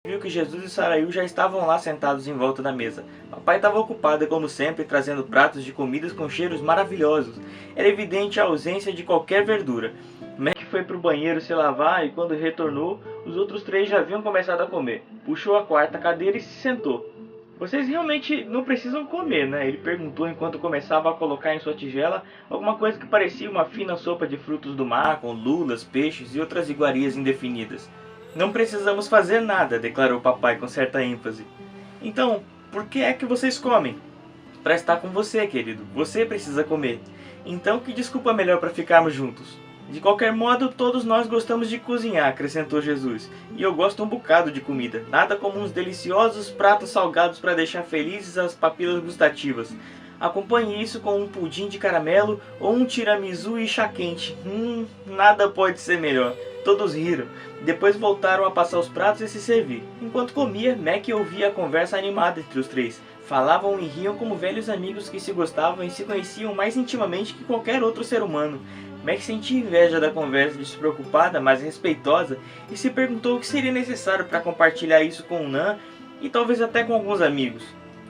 Viu que Jesus e Saraí já estavam lá sentados em volta da mesa. Papai estava ocupado, como sempre, trazendo pratos de comidas com cheiros maravilhosos. Era evidente a ausência de qualquer verdura. Mac foi para o banheiro se lavar e quando retornou, os outros três já haviam começado a comer. Puxou a quarta cadeira e se sentou. Vocês realmente não precisam comer, né? Ele perguntou enquanto começava a colocar em sua tigela alguma coisa que parecia uma fina sopa de frutos do mar, com lulas, peixes e outras iguarias indefinidas. Não precisamos fazer nada, declarou papai com certa ênfase. Então, por que é que vocês comem? Para estar com você, querido. Você precisa comer. Então, que desculpa melhor para ficarmos juntos? De qualquer modo, todos nós gostamos de cozinhar, acrescentou Jesus. E eu gosto um bocado de comida. Nada como uns deliciosos pratos salgados para deixar felizes as papilas gustativas. Acompanhe isso com um pudim de caramelo ou um tiramisu e chá quente. Nada pode ser melhor. Todos riram. Depois voltaram a passar os pratos e se servir. Enquanto comia, Mac ouvia a conversa animada entre os três. Falavam e riam como velhos amigos que se gostavam e se conheciam mais intimamente que qualquer outro ser humano. Mac sentia inveja da conversa despreocupada, mas respeitosa, e se perguntou o que seria necessário para compartilhar isso com o Nan e talvez até com alguns amigos.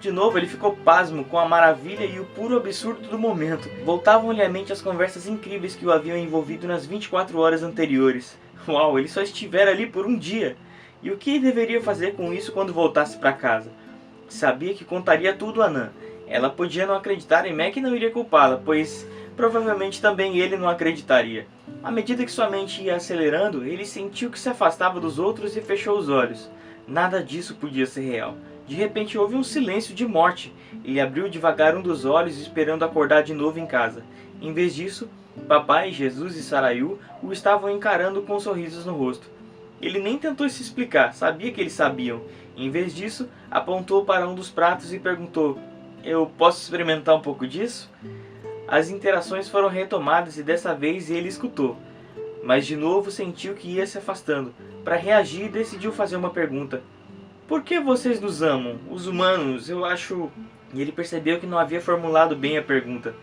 De novo, ele ficou pasmo com a maravilha e o puro absurdo do momento. Voltavam-lhe à mente as conversas incríveis que o haviam envolvido nas 24 horas anteriores. Uau, ele só estivera ali por um dia! E o que deveria fazer com isso quando voltasse para casa? Sabia que contaria tudo a Nan. Ela podia não acreditar e Mac não iria culpá-la, pois provavelmente também ele não acreditaria. À medida que sua mente ia acelerando, ele sentiu que se afastava dos outros e fechou os olhos. Nada disso podia ser real. De repente houve um silêncio de morte. Ele abriu devagar um dos olhos, esperando acordar de novo em casa. Em vez disso, papai, Jesus e Saraiu o estavam encarando com sorrisos no rosto. Ele nem tentou se explicar, sabia que eles sabiam. Em vez disso, apontou para um dos pratos e perguntou: "Eu posso experimentar um pouco disso?" As interações foram retomadas e dessa vez ele escutou. Mas de novo sentiu que ia se afastando. Para reagir, decidiu fazer uma pergunta. "Por que vocês nos amam? Os humanos, eu acho..." E ele percebeu que não havia formulado bem a pergunta.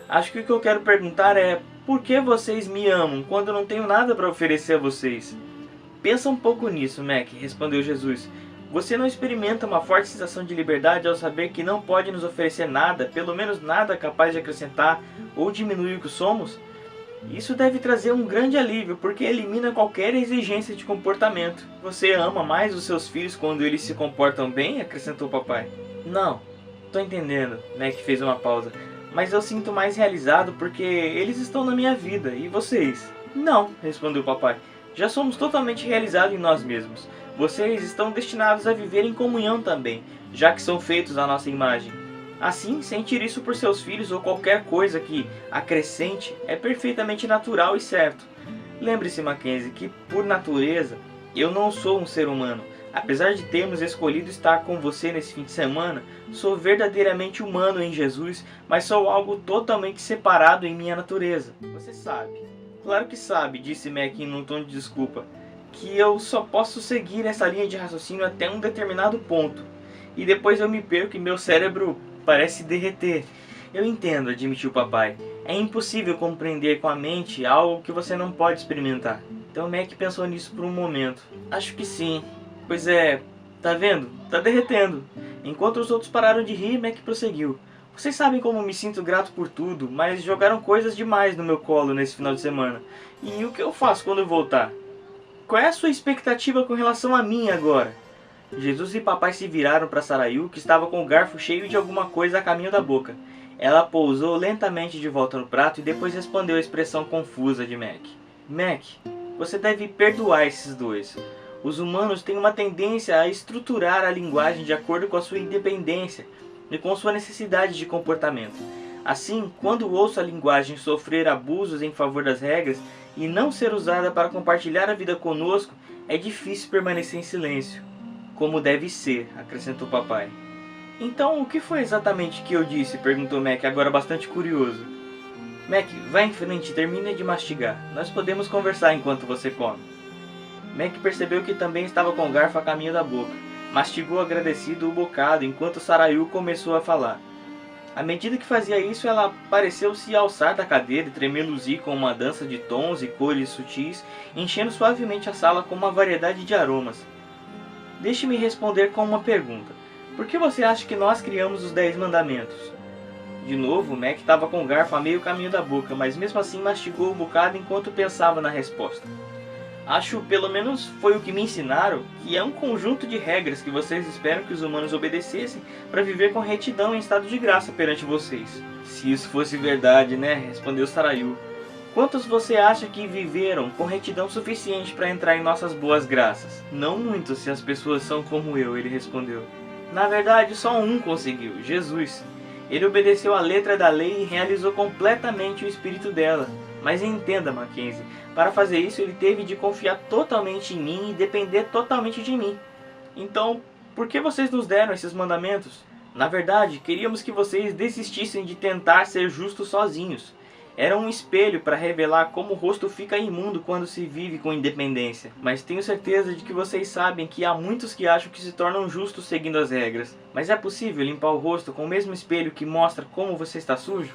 "Acho que o que eu quero perguntar é... por que vocês me amam quando eu não tenho nada para oferecer a vocês?" "Pensa um pouco nisso, Mac", respondeu Jesus. "Você não experimenta uma forte sensação de liberdade ao saber que não pode nos oferecer nada, pelo menos nada capaz de acrescentar ou diminuir o que somos? Isso deve trazer um grande alívio, porque elimina qualquer exigência de comportamento." "Você ama mais os seus filhos quando eles se comportam bem?", acrescentou papai. "Não, tô entendendo", Mac fez uma pausa. "Mas eu sinto mais realizado porque eles estão na minha vida, e vocês?" "Não", respondeu papai. "Já somos totalmente realizados em nós mesmos. Vocês estão destinados a viver em comunhão também, já que são feitos à nossa imagem. Assim, sentir isso por seus filhos ou qualquer coisa que acrescente é perfeitamente natural e certo. Lembre-se, Mackenzie, que por natureza eu não sou um ser humano. Apesar de termos escolhido estar com você nesse fim de semana, sou verdadeiramente humano em Jesus, mas sou algo totalmente separado em minha natureza. Você sabe." "Claro que sabe", disse Mac num tom de desculpa, "que eu só posso seguir essa linha de raciocínio até um determinado ponto. E depois eu me perco e meu cérebro parece derreter." "Eu entendo", admitiu o papai. "É impossível compreender com a mente algo que você não pode experimentar." Então Mac pensou nisso por um momento. "Acho que sim. Pois é, tá vendo? Tá derretendo." Enquanto os outros pararam de rir, Mac prosseguiu. "Vocês sabem como me sinto grato por tudo, mas jogaram coisas demais no meu colo nesse final de semana. E o que eu faço quando eu voltar? Qual é a sua expectativa com relação a mim agora?" Jesus e papai se viraram para Saraiu, que estava com o garfo cheio de alguma coisa a caminho da boca. Ela pousou lentamente de volta no prato e depois respondeu a expressão confusa de Mac. "Mac, você deve perdoar esses dois. Os humanos têm uma tendência a estruturar a linguagem de acordo com a sua independência e com sua necessidade de comportamento. Assim, quando ouço a linguagem sofrer abusos em favor das regras e não ser usada para compartilhar a vida conosco, é difícil permanecer em silêncio." "Como deve ser", acrescentou papai. "Então, o que foi exatamente que eu disse?", perguntou Mac, agora bastante curioso. "Mac, vá em frente e termine de mastigar. Nós podemos conversar enquanto você come." Mac percebeu que também estava com o garfo a caminho da boca. Mastigou agradecido o bocado enquanto Saraiu começou a falar. À medida que fazia isso, ela pareceu se alçar da cadeira e tremeluzir com uma dança de tons e cores sutis, enchendo suavemente a sala com uma variedade de aromas. Deixe-me responder com uma pergunta. Por que você acha que nós criamos os 10 mandamentos? De novo, Mac estava com o garfo a meio caminho da boca, mas mesmo assim mastigou um bocado enquanto pensava na resposta. Acho, pelo menos foi o que me ensinaram, que é um conjunto de regras que vocês esperam que os humanos obedecessem para viver com retidão em estado de graça perante vocês. Se isso fosse verdade, né? Respondeu Sarayu. Quantos você acha que viveram com retidão suficiente para entrar em nossas boas graças? Não muitos, se as pessoas são como eu, ele respondeu. Na verdade, só um conseguiu, Jesus. Ele obedeceu a letra da lei e realizou completamente o espírito dela. Mas entenda, Mackenzie, para fazer isso ele teve de confiar totalmente em mim e depender totalmente de mim. Então, por que vocês nos deram esses mandamentos? Na verdade, queríamos que vocês desistissem de tentar ser justos sozinhos. Era um espelho para revelar como o rosto fica imundo quando se vive com independência. Mas tenho certeza de que vocês sabem que há muitos que acham que se tornam justos seguindo as regras. Mas é possível limpar o rosto com o mesmo espelho que mostra como você está sujo?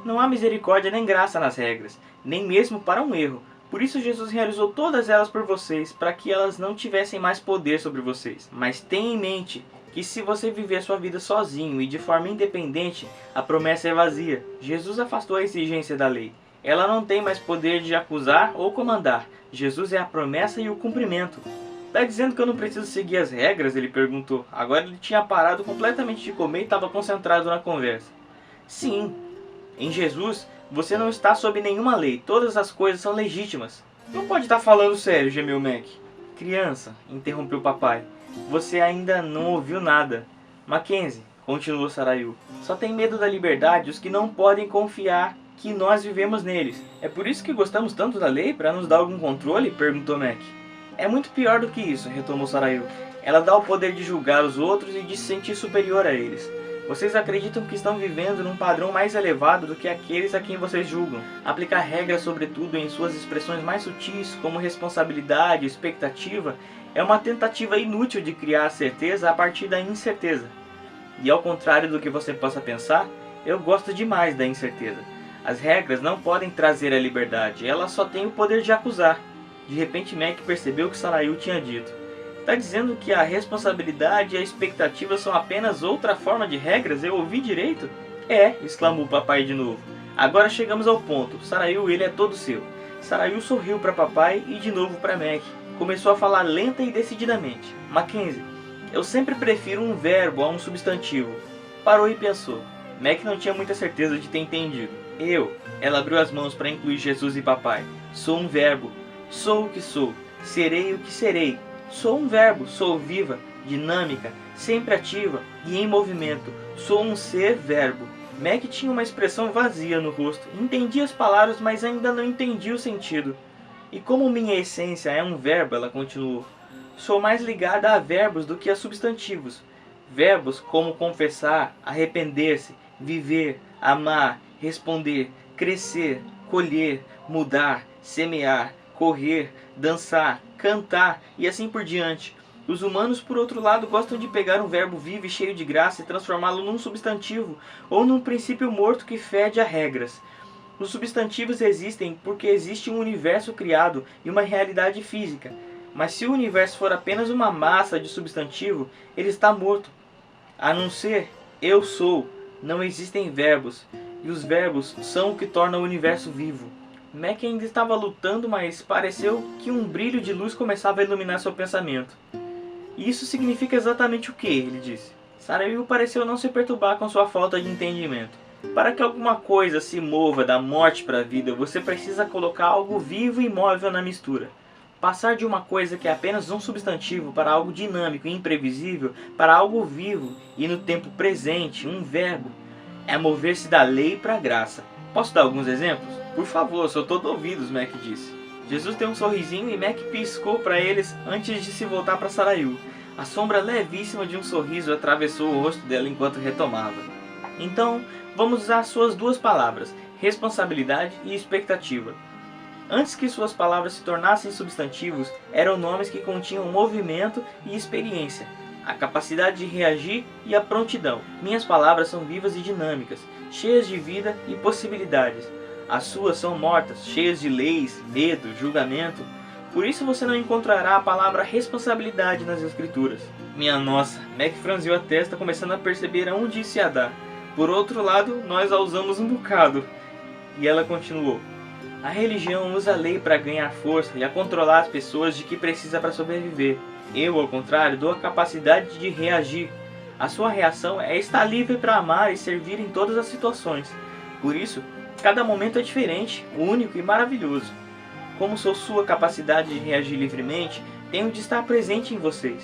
Não há misericórdia nem graça nas regras, nem mesmo para um erro. Por isso Jesus realizou todas elas por vocês, para que elas não tivessem mais poder sobre vocês. Mas tenha em mente que se você viver sua vida sozinho e de forma independente, a promessa é vazia. Jesus afastou a exigência da lei. Ela não tem mais poder de acusar ou comandar. Jesus é a promessa e o cumprimento. Tá dizendo que eu não preciso seguir as regras? Ele perguntou. Agora ele tinha parado completamente de comer e estava concentrado na conversa. Sim. Em Jesus, você não está sob nenhuma lei. Todas as coisas são legítimas. Não pode estar falando sério, gemeu Mac. Criança, interrompeu o papai. Você ainda não ouviu nada. Mackenzie, continuou Sarayu, só tem medo da liberdade os que não podem confiar que nós vivemos neles. É por isso que gostamos tanto da lei? Para nos dar algum controle? Perguntou Mac. É muito pior do que isso, retomou Sarayu. Ela dá o poder de julgar os outros e de se sentir superior a eles. Vocês acreditam que estão vivendo num padrão mais elevado do que aqueles a quem vocês julgam. Aplicar regras, sobretudo em suas expressões mais sutis, como responsabilidade, expectativa, é uma tentativa inútil de criar certeza a partir da incerteza. E ao contrário do que você possa pensar, eu gosto demais da incerteza. As regras não podem trazer a liberdade, elas só têm o poder de acusar. De repente Mac percebeu o que Sarayu tinha dito. Está dizendo que a responsabilidade e a expectativa são apenas outra forma de regras? Eu ouvi direito? É, exclamou o papai de novo. Agora chegamos ao ponto. Sarayu, ele é todo seu. Sarayu sorriu para papai e de novo para Mac. Começou a falar lenta e decididamente. Mackenzie, eu sempre prefiro um verbo a um substantivo. Parou e pensou. Mac não tinha muita certeza de ter entendido. Ela abriu as mãos para incluir Jesus e papai. Sou um verbo. Sou o que sou. Serei o que serei. Sou um verbo, sou viva, dinâmica, sempre ativa e em movimento. Sou um ser verbo. Mac tinha uma expressão vazia no rosto. Entendia as palavras, mas ainda não entendia o sentido. E como minha essência é um verbo, ela continuou, sou mais ligada a verbos do que a substantivos. Verbos como confessar, arrepender-se, viver, amar, responder, crescer, colher, mudar, semear, correr, dançar, cantar e assim por diante. Os humanos, por outro lado, gostam de pegar um verbo vivo e cheio de graça e transformá-lo num substantivo ou num princípio morto que fede a regras. Os substantivos existem porque existe um universo criado e uma realidade física. Mas se o universo for apenas uma massa de substantivo, ele está morto. A não ser eu sou, não existem verbos, e os verbos são o que torna o universo vivo. Mac ainda estava lutando, mas pareceu que um brilho de luz começava a iluminar seu pensamento. E isso significa exatamente o que? Ele disse. Sarayu pareceu não se perturbar com sua falta de entendimento. Para que alguma coisa se mova da morte para a vida, você precisa colocar algo vivo e imóvel na mistura. Passar de uma coisa que é apenas um substantivo para algo dinâmico e imprevisível, para algo vivo e no tempo presente, um verbo, é mover-se da lei para a graça. Posso dar alguns exemplos? Por favor, sou todo ouvidos, Mac disse. Jesus deu um sorrisinho e Mac piscou para eles antes de se voltar para Sarayu. A sombra levíssima de um sorriso atravessou o rosto dela enquanto retomava. Então, vamos usar suas duas palavras, responsabilidade e expectativa. Antes que suas palavras se tornassem substantivos, eram nomes que continham movimento e experiência, a capacidade de reagir e a prontidão. Minhas palavras são vivas e dinâmicas, cheias de vida e possibilidades. As suas são mortas, cheias de leis, medo, julgamento. Por isso você não encontrará a palavra responsabilidade nas escrituras. Minha nossa, Mac franziu a testa, começando a perceber aonde isso ia dar. Por outro lado, nós a usamos um bocado. E ela continuou. A religião usa a lei para ganhar força e a controlar as pessoas de que precisa para sobreviver. Eu, ao contrário, dou a capacidade de reagir. A sua reação é estar livre para amar e servir em todas as situações. Por isso, cada momento é diferente, único e maravilhoso. Como sou sua capacidade de reagir livremente, tenho de estar presente em vocês.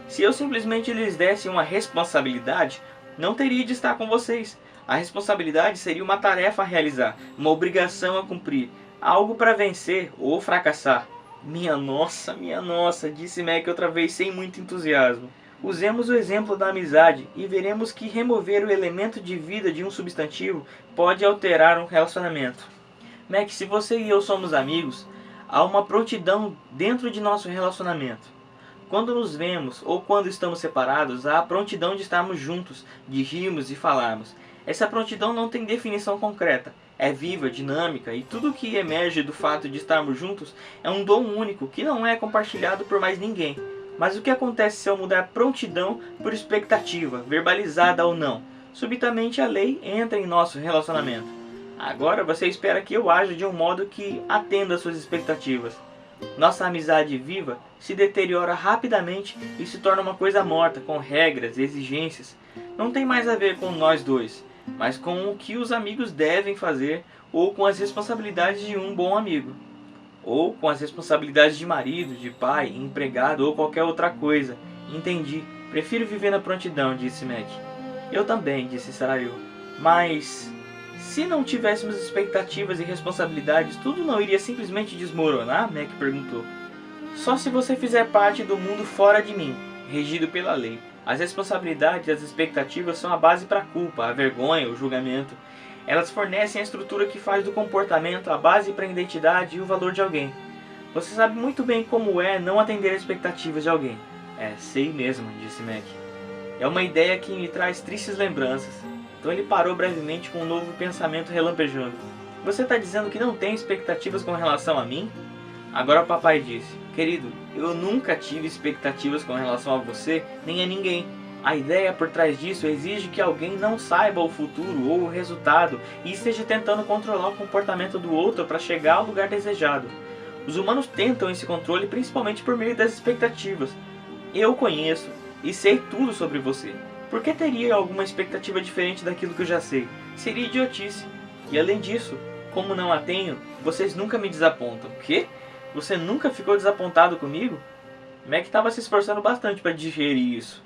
Se eu simplesmente lhes desse uma responsabilidade, não teria de estar com vocês. A responsabilidade seria uma tarefa a realizar, uma obrigação a cumprir, algo para vencer ou fracassar. Minha nossa, disse Mac outra vez sem muito entusiasmo. Usemos o exemplo da amizade e veremos que remover o elemento de vida de um substantivo pode alterar um relacionamento. Mac, se você e eu somos amigos, há uma prontidão dentro de nosso relacionamento. Quando nos vemos ou quando estamos separados, há a prontidão de estarmos juntos, de rirmos e falarmos. Essa prontidão não tem definição concreta, é viva, dinâmica e tudo o que emerge do fato de estarmos juntos é um dom único que não é compartilhado por mais ninguém. Mas o que acontece se eu mudar prontidão por expectativa, verbalizada ou não? Subitamente a lei entra em nosso relacionamento. Agora você espera que eu aja de um modo que atenda às suas expectativas. Nossa amizade viva se deteriora rapidamente e se torna uma coisa morta, com regras e exigências. Não tem mais a ver com nós dois, mas com o que os amigos devem fazer ou com as responsabilidades de um bom amigo. Ou com as responsabilidades de marido, de pai, empregado ou qualquer outra coisa. Entendi. Prefiro viver na prontidão, disse Mac. Eu também, disse Sarayu. Mas se não tivéssemos expectativas e responsabilidades, tudo não iria simplesmente desmoronar? Mac perguntou. Só se você fizer parte do mundo fora de mim, regido pela lei. As responsabilidades e as expectativas são a base para a culpa, a vergonha, o julgamento. Elas fornecem a estrutura que faz do comportamento a base para a identidade e o valor de alguém. Você sabe muito bem como é não atender às expectativas de alguém. Sei mesmo, disse Mac. É uma ideia que me traz tristes lembranças. Então ele parou brevemente com um novo pensamento relampejando. Você está dizendo que não tem expectativas com relação a mim? Agora o papai disse. Querido, eu nunca tive expectativas com relação a você, nem a ninguém. A ideia por trás disso exige que alguém não saiba o futuro ou o resultado e esteja tentando controlar o comportamento do outro para chegar ao lugar desejado. Os humanos tentam esse controle principalmente por meio das expectativas. Eu conheço e sei tudo sobre você. Por que teria alguma expectativa diferente daquilo que eu já sei? Seria idiotice. E além disso, como não a tenho, vocês nunca me desapontam. O quê? Você nunca ficou desapontado comigo? Mac estava se esforçando bastante para digerir isso.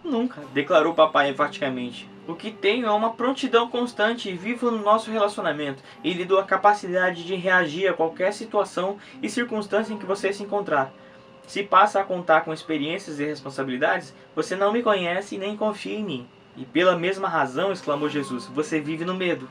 Nunca, declarou o papai enfaticamente. O que tenho é uma prontidão constante e vivo no nosso relacionamento, e lhe dou a capacidade de reagir a qualquer situação e circunstância em que você se encontrar. Se passa a contar com experiências e responsabilidades, você não me conhece e nem confia em mim. E pela mesma razão, exclamou Jesus, você vive no medo.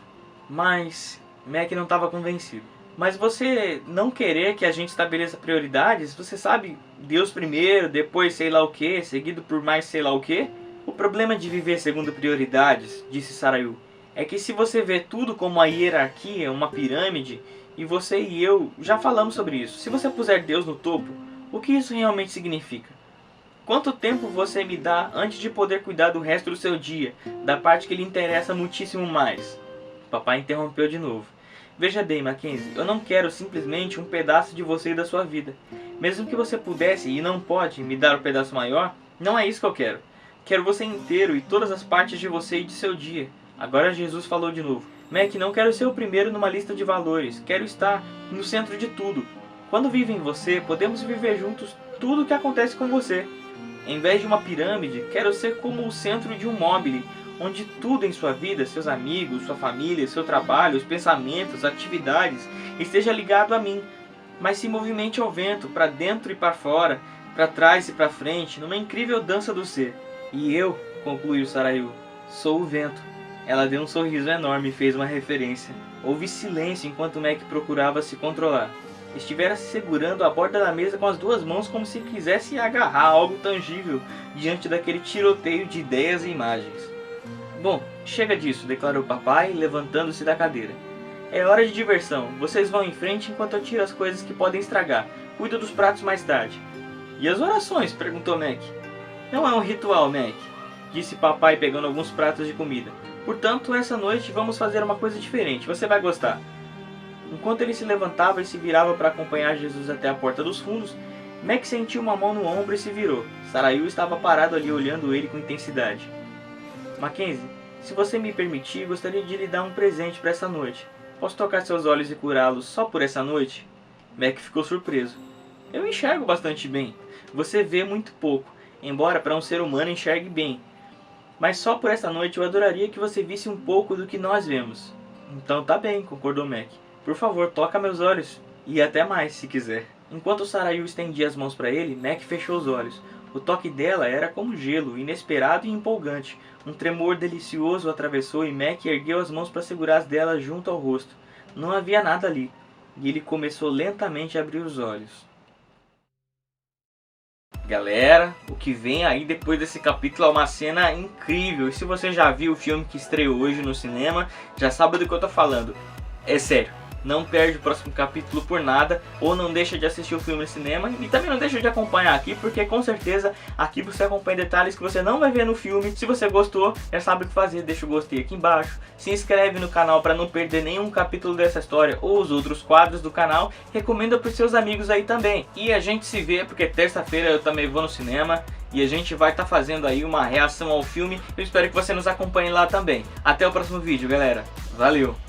Mas Mac não estava convencido. Mas você não querer que a gente estabeleça prioridades, você sabe, Deus primeiro, depois sei lá o que, seguido por mais sei lá o que? O problema de viver segundo prioridades, disse Sarayu, é que se você vê tudo como uma hierarquia, uma pirâmide, e você e eu já falamos sobre isso, se você puser Deus no topo, o que isso realmente significa? Quanto tempo você me dá antes de poder cuidar do resto do seu dia, da parte que lhe interessa muitíssimo mais? Papai interrompeu de novo. Veja bem, Mackenzie, eu não quero simplesmente um pedaço de você e da sua vida. Mesmo que você pudesse e não pode me dar um pedaço maior, não é isso que eu quero. Quero você inteiro e todas as partes de você e de seu dia. Agora Jesus falou de novo. Mac, não quero ser o primeiro numa lista de valores. Quero estar no centro de tudo. Quando vivo em você, podemos viver juntos tudo o que acontece com você. Em vez de uma pirâmide, quero ser como o centro de um mobile, onde tudo em sua vida, seus amigos, sua família, seu trabalho, os pensamentos, atividades, esteja ligado a mim, mas se movimente ao vento, para dentro e para fora, para trás e para frente, numa incrível dança do ser. E eu, concluiu Sarayu, sou o vento. Ela deu um sorriso enorme e fez uma referência. Houve silêncio enquanto Mac procurava se controlar. Estivera se segurando à borda da mesa com as duas mãos como se quisesse agarrar algo tangível diante daquele tiroteio de ideias e imagens. Bom, chega disso, declarou o papai, levantando-se da cadeira. É hora de diversão. Vocês vão em frente enquanto eu tiro as coisas que podem estragar. Cuido dos pratos mais tarde. E as orações? Perguntou Mac. Não é um ritual, Mac, disse papai pegando alguns pratos de comida. Portanto, essa noite vamos fazer uma coisa diferente. Você vai gostar. Enquanto ele se levantava e se virava para acompanhar Jesus até a porta dos fundos, Mac sentiu uma mão no ombro e se virou. Sarayu estava parado ali olhando ele com intensidade. Mackenzie, se você me permitir, gostaria de lhe dar um presente para essa noite. Posso tocar seus olhos e curá-los só por essa noite? Mac ficou surpreso. Eu enxergo bastante bem. Você vê muito pouco, embora para um ser humano enxergue bem. Mas só por essa noite eu adoraria que você visse um pouco do que nós vemos. Então tá bem, concordou Mac. Por favor, toca meus olhos. E até mais, se quiser. Enquanto Sarayu estendia as mãos para ele, Mac fechou os olhos. O toque dela era como gelo, inesperado e empolgante. Um tremor delicioso o atravessou e Mac ergueu as mãos para segurar as dela junto ao rosto. Não havia nada ali. E ele começou lentamente a abrir os olhos. Galera, o que vem aí depois desse capítulo é uma cena incrível. E se você já viu o filme que estreou hoje no cinema, já sabe do que eu tô falando. É sério, não perde o próximo capítulo por nada, ou não deixa de assistir o filme no cinema, e também não deixa de acompanhar aqui, porque com certeza aqui você acompanha detalhes que você não vai ver no filme. Se você gostou, já sabe o que fazer, deixa o gostei aqui embaixo, se inscreve no canal para não perder nenhum capítulo dessa história ou os outros quadros do canal, recomenda para os seus amigos aí também. E a gente se vê, porque terça-feira eu também vou no cinema, e a gente vai estar fazendo aí uma reação ao filme. Eu espero que você nos acompanhe lá também. Até o próximo vídeo, galera. Valeu!